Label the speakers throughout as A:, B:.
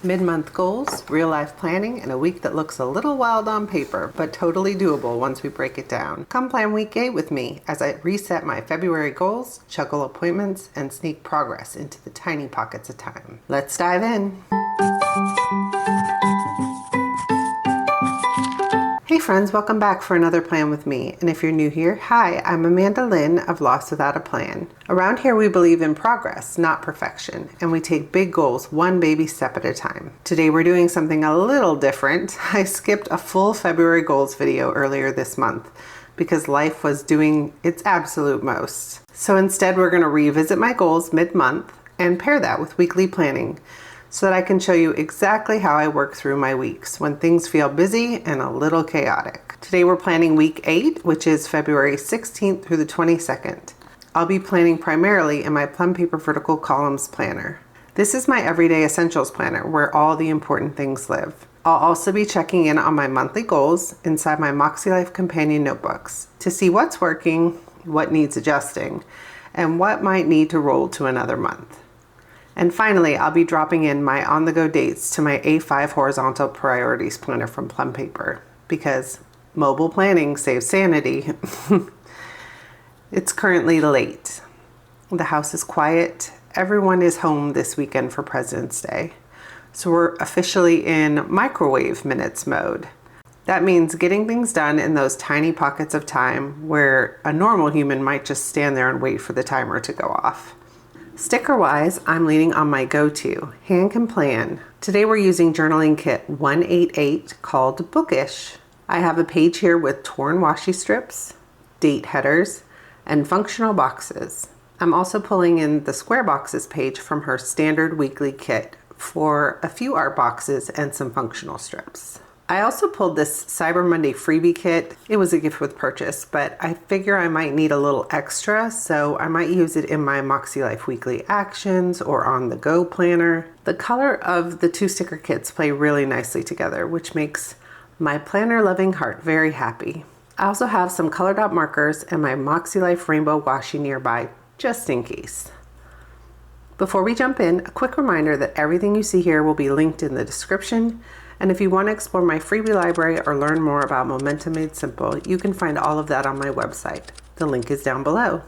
A: Mid-month goals, real-life planning, and a week that looks a little wild on paper, but totally doable once we break it down. Come plan week 8 with me as I reset my February goals, juggle appointments, and sneak progress into the tiny pockets of time. Let's dive in. Hey friends, welcome back for another plan with me. And if you're new here, hi, I'm Amanda Lynn of Lost Without a Plan. Around here we believe in progress, not perfection, and we take big goals one baby step at a time. Today we're doing something a little different. I skipped a full February goals video earlier this month because life was doing its absolute most. So instead we're going to revisit my goals mid-month and pair that with weekly planning, so that I can show you exactly how I work through my weeks when things feel busy and a little chaotic. Today we're planning week 8, which is February 16th through the 22nd. I'll be planning primarily in my Plum Paper vertical columns planner. This is my everyday essentials planner where all the important things live. I'll also be checking in on my monthly goals inside my MäksēLife companion notebooks to see what's working, what needs adjusting, and what might need to roll to another month. And finally, I'll be dropping in my on-the-go dates to my A5 horizontal priorities planner from Plum Paper because mobile planning saves sanity. It's currently late. The house is quiet. Everyone is home this weekend for President's Day. So we're officially in microwave minutes mode. That means getting things done in those tiny pockets of time where a normal human might just stand there and wait for the timer to go off. Sticker-wise, I'm leaning on my go-to, HanCanPlan. Today we're using journaling kit 188 called Bookish. I have a page here with torn washi strips, date headers, and functional boxes. I'm also pulling in the square boxes page from her standard weekly kit for a few art boxes and some functional strips. I also pulled this Cyber Monday freebie kit. It was a gift with purchase, but I figure I might need a little extra, so I might use it in my MäksēLife weekly actions or on the go planner. The color of the two sticker kits play really nicely together, which makes my planner loving heart very happy. I also have some color dot markers and my MäksēLife rainbow washi nearby, just in case. Before we jump in, a quick reminder that everything you see here will be linked in the description. And if you want to explore my freebie library or learn more about Momentum Made Simple, you can find all of that on my website. The link is down below.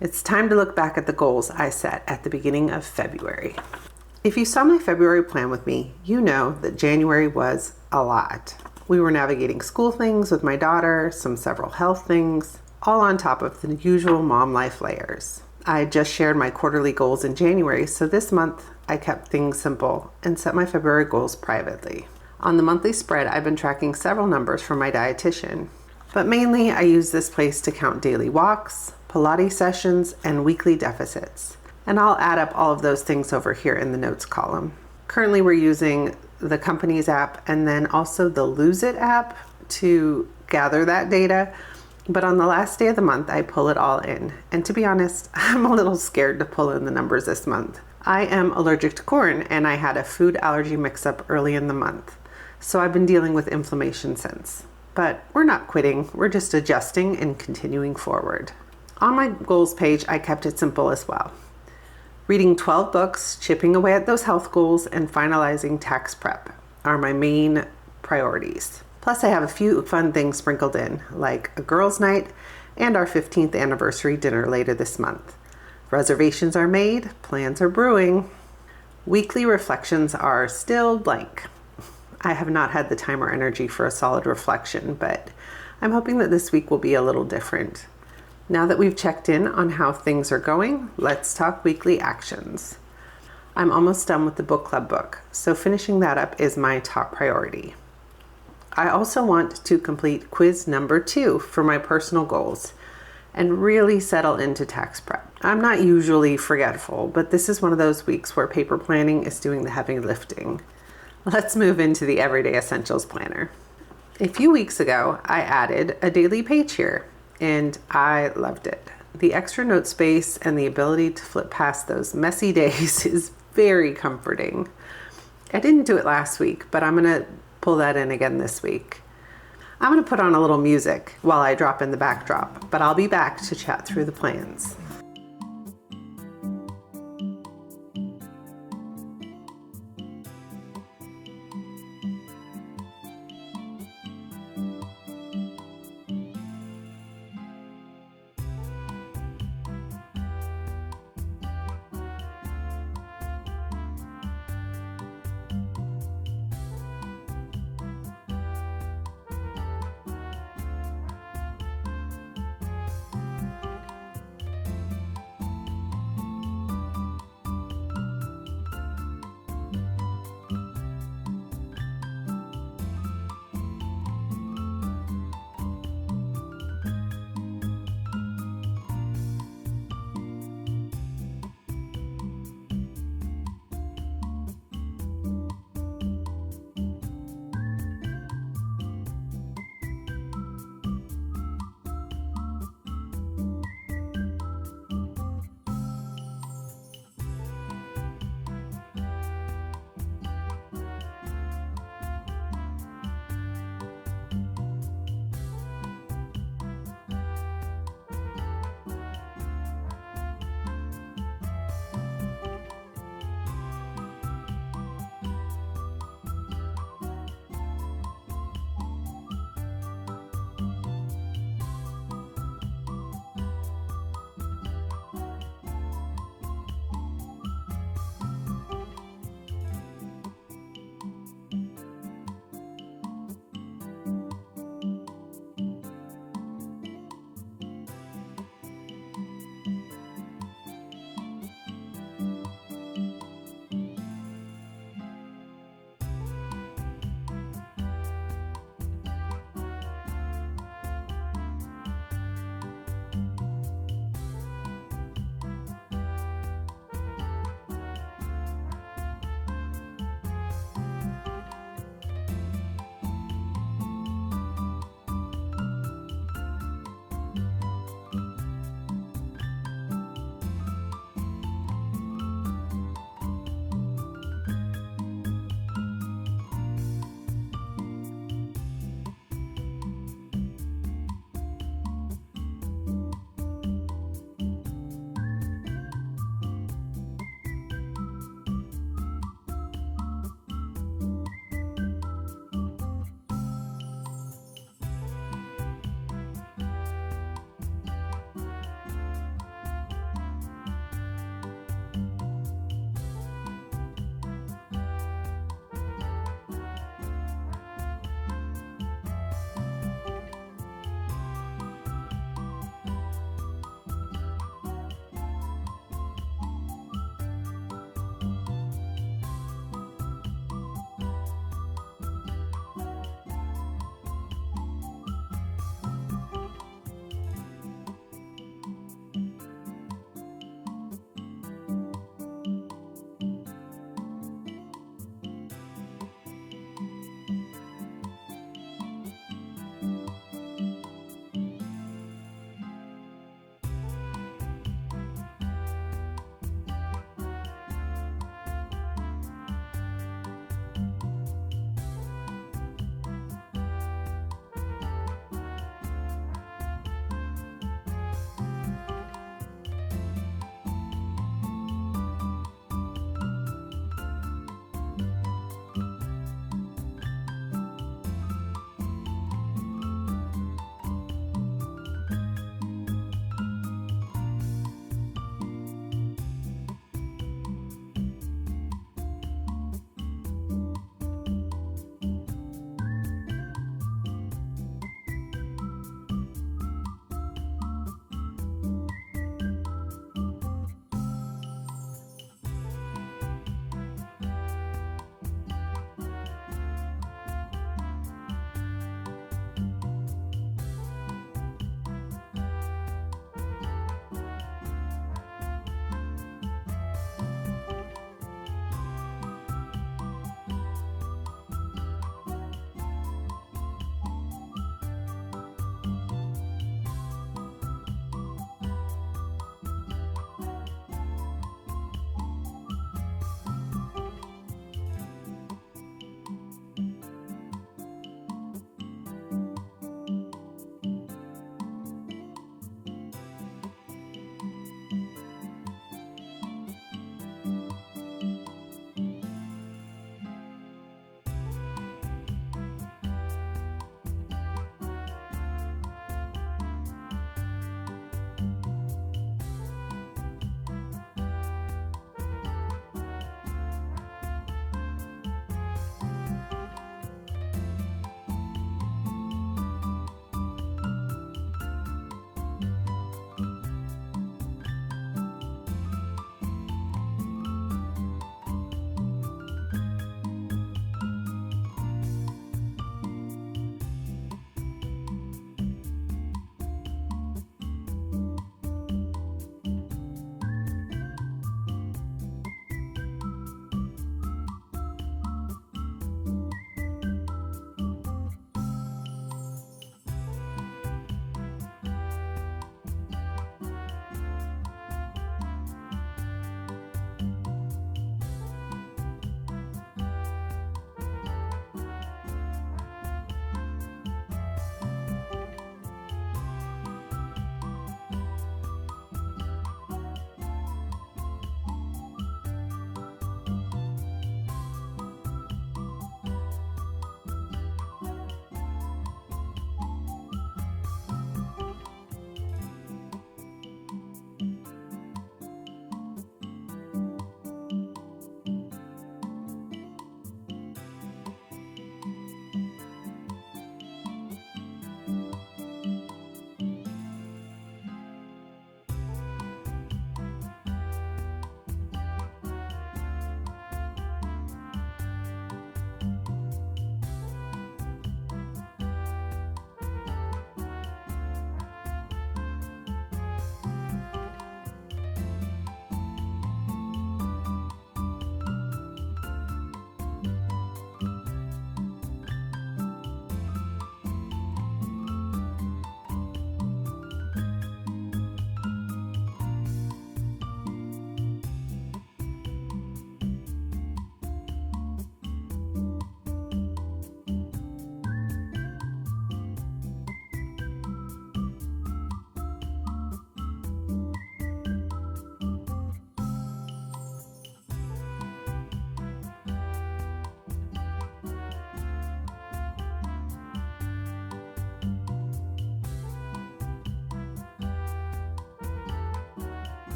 A: It's time to look back at the goals I set at the beginning of February. If you saw my February plan with me, you know that January was a lot. We were navigating school things with my daughter, several health things, all on top of the usual mom life layers. I just shared my quarterly goals in January, so this month I kept things simple and set my February goals privately. On the monthly spread, I've been tracking several numbers from my dietitian, but mainly I use this place to count daily walks, Pilates sessions, and weekly deficits. And I'll add up all of those things over here in the notes column. Currently, we're using the company's app and then also the Lose It app to gather that data. But on the last day of the month, I pull it all in. And to be honest, I'm a little scared to pull in the numbers this month. I am allergic to corn and I had a food allergy mix-up early in the month. So I've been dealing with inflammation since. But we're not quitting, we're just adjusting and continuing forward. On my goals page, I kept it simple as well. Reading 12 books, chipping away at those health goals, and finalizing tax prep are my main priorities. Plus I have a few fun things sprinkled in, like a girls' night and our 15th anniversary dinner later this month. Reservations are made, plans are brewing. Weekly reflections are still blank. I have not had the time or energy for a solid reflection, but I'm hoping that this week will be a little different. Now that we've checked in on how things are going, let's talk weekly actions. I'm almost done with the book club book, so finishing that up is my top priority. I also want to complete quiz number 2 for my personal goals and really settle into tax prep. I'm not usually forgetful, but this is one of those weeks where paper planning is doing the heavy lifting. Let's move into the Everyday Essentials Planner. A few weeks ago, I added a daily page here, and I loved it. The extra note space and the ability to flip past those messy days is very comforting. I didn't do it last week, but I'm gonna pull that in again this week. I'm gonna put on a little music while I drop in the backdrop, but I'll be back to chat through the plans.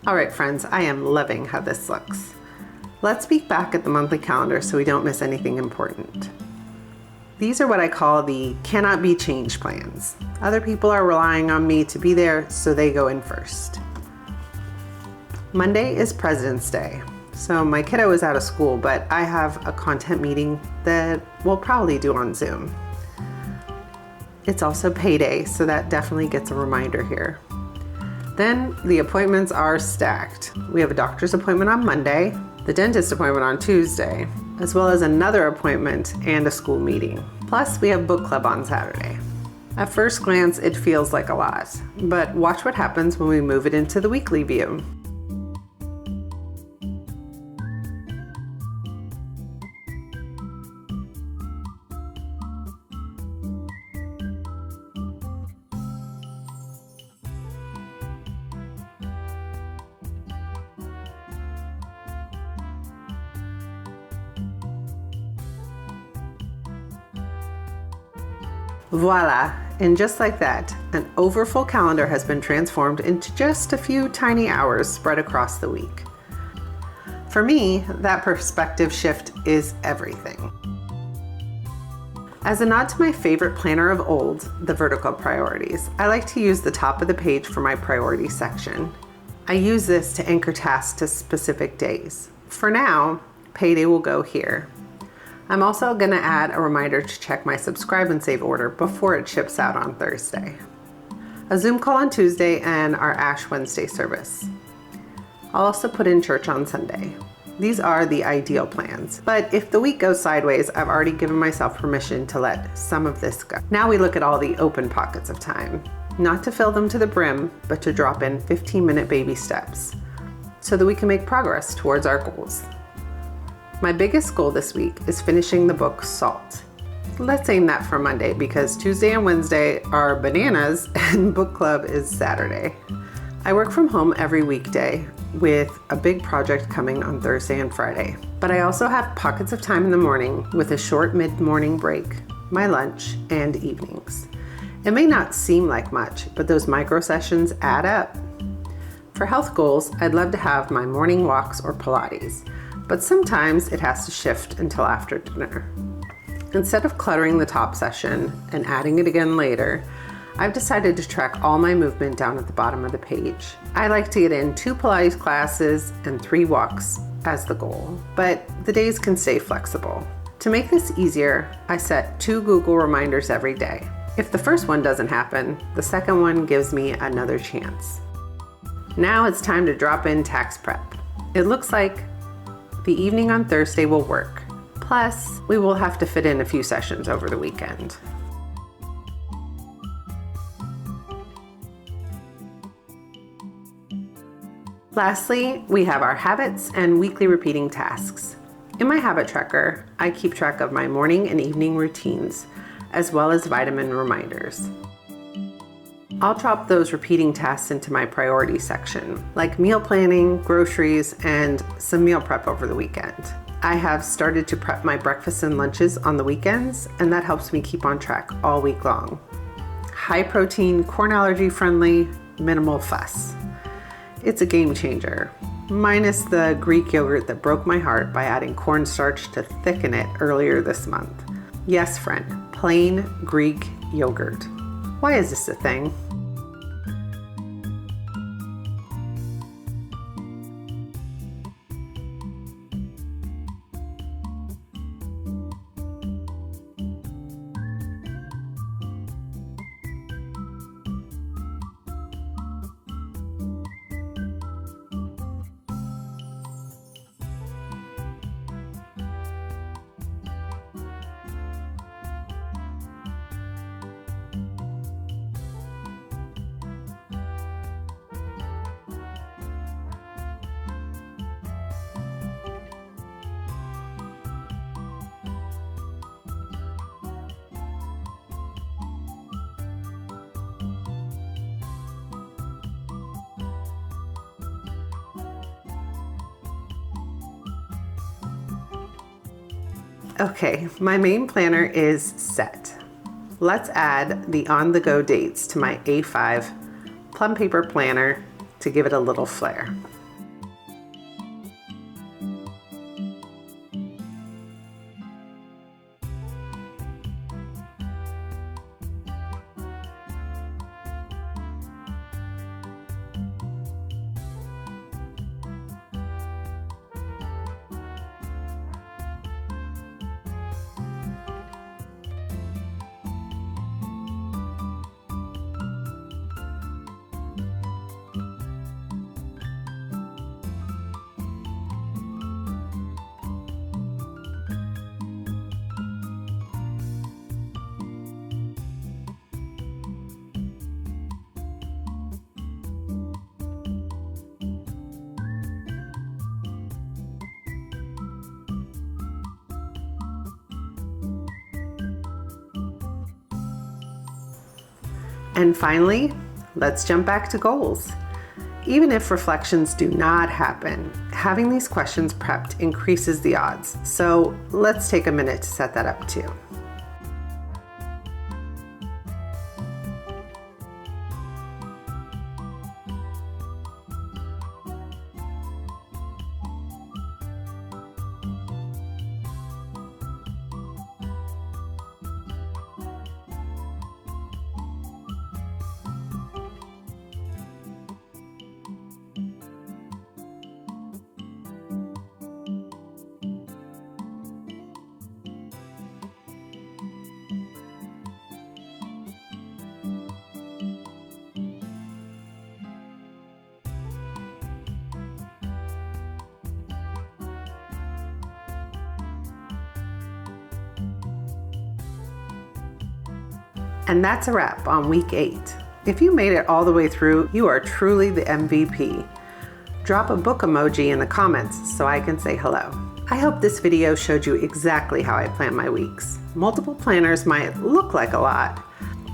A: All right, friends, I am loving how this looks. Let's peek back at the monthly calendar so we don't miss anything important. These are what I call the cannot be changed plans. Other people are relying on me to be there, so they go in first. Monday is President's Day. So my kiddo is out of school, but I have a content meeting that we'll probably do on Zoom. It's also payday, so that definitely gets a reminder here. Then the appointments are stacked. We have a doctor's appointment on Monday, the dentist appointment on Tuesday, as well as another appointment and a school meeting. Plus, we have book club on Saturday. At first glance, it feels like a lot, but watch what happens when we move it into the weekly view. Voila! And just like that, an overfull calendar has been transformed into just a few tiny hours spread across the week. For me, that perspective shift is everything. As a nod to my favorite planner of old, the vertical priorities, I like to use the top of the page for my priority section. I use this to anchor tasks to specific days. For now, payday will go here. I'm also going to add a reminder to check my subscribe and save order before it ships out on Thursday. A Zoom call on Tuesday and our Ash Wednesday service. I'll also put in church on Sunday. These are the ideal plans, but if the week goes sideways, I've already given myself permission to let some of this go. Now we look at all the open pockets of time, not to fill them to the brim, but to drop in 15-minute baby steps so that we can make progress towards our goals. My biggest goal this week is finishing the book Salt. Let's aim that for Monday because Tuesday and Wednesday are bananas and book club is Saturday. I work from home every weekday with a big project coming on Thursday and Friday, but I also have pockets of time in the morning with a short mid-morning break, my lunch, and evenings. It may not seem like much, but those micro sessions add up. For health goals, I'd love to have my morning walks or Pilates, but sometimes it has to shift until after dinner. Instead of cluttering the top session and adding it again later, I've decided to track all my movement down at the bottom of the page. I like to get in 2 Pilates classes and 3 walks as the goal, but the days can stay flexible. To make this easier, I set 2 Google reminders every day. If the first one doesn't happen, the second one gives me another chance. Now it's time to drop in tax prep. It looks like the evening on Thursday will work. Plus, we will have to fit in a few sessions over the weekend. Lastly, we have our habits and weekly repeating tasks. In my habit tracker, I keep track of my morning and evening routines, as well as vitamin reminders. I'll drop those repeating tasks into my priority section, like meal planning, groceries, and some meal prep over the weekend. I have started to prep my breakfasts and lunches on the weekends, and that helps me keep on track all week long. High protein, corn allergy friendly, minimal fuss. It's a game changer, minus the Greek yogurt that broke my heart by adding cornstarch to thicken it earlier this month. Yes, friend, plain Greek yogurt. Why is this a thing? Okay, my main planner is set. Let's add the on-the-go dates to my A5 Plum Paper planner to give it a little flair. And finally, let's jump back to goals. Even if reflections do not happen, having these questions prepped increases the odds. So let's take a minute to set that up too. And that's a wrap on week 8. If you made it all the way through, you are truly the MVP. Drop a book emoji in the comments so I can say hello. I hope this video showed you exactly how I plan my weeks. Multiple planners might look like a lot,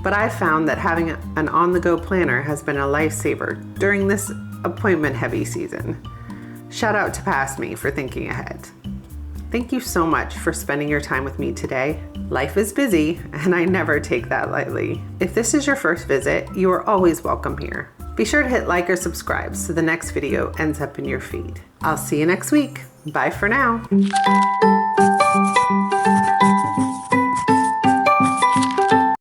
A: but I've found that having an on-the-go planner has been a lifesaver during this appointment-heavy season. Shout out to past me for thinking ahead. Thank you so much for spending your time with me today. Life is busy, and I never take that lightly. If this is your first visit, you are always welcome here. Be sure to hit like or subscribe so the next video ends up in your feed. I'll see you next week. Bye for now.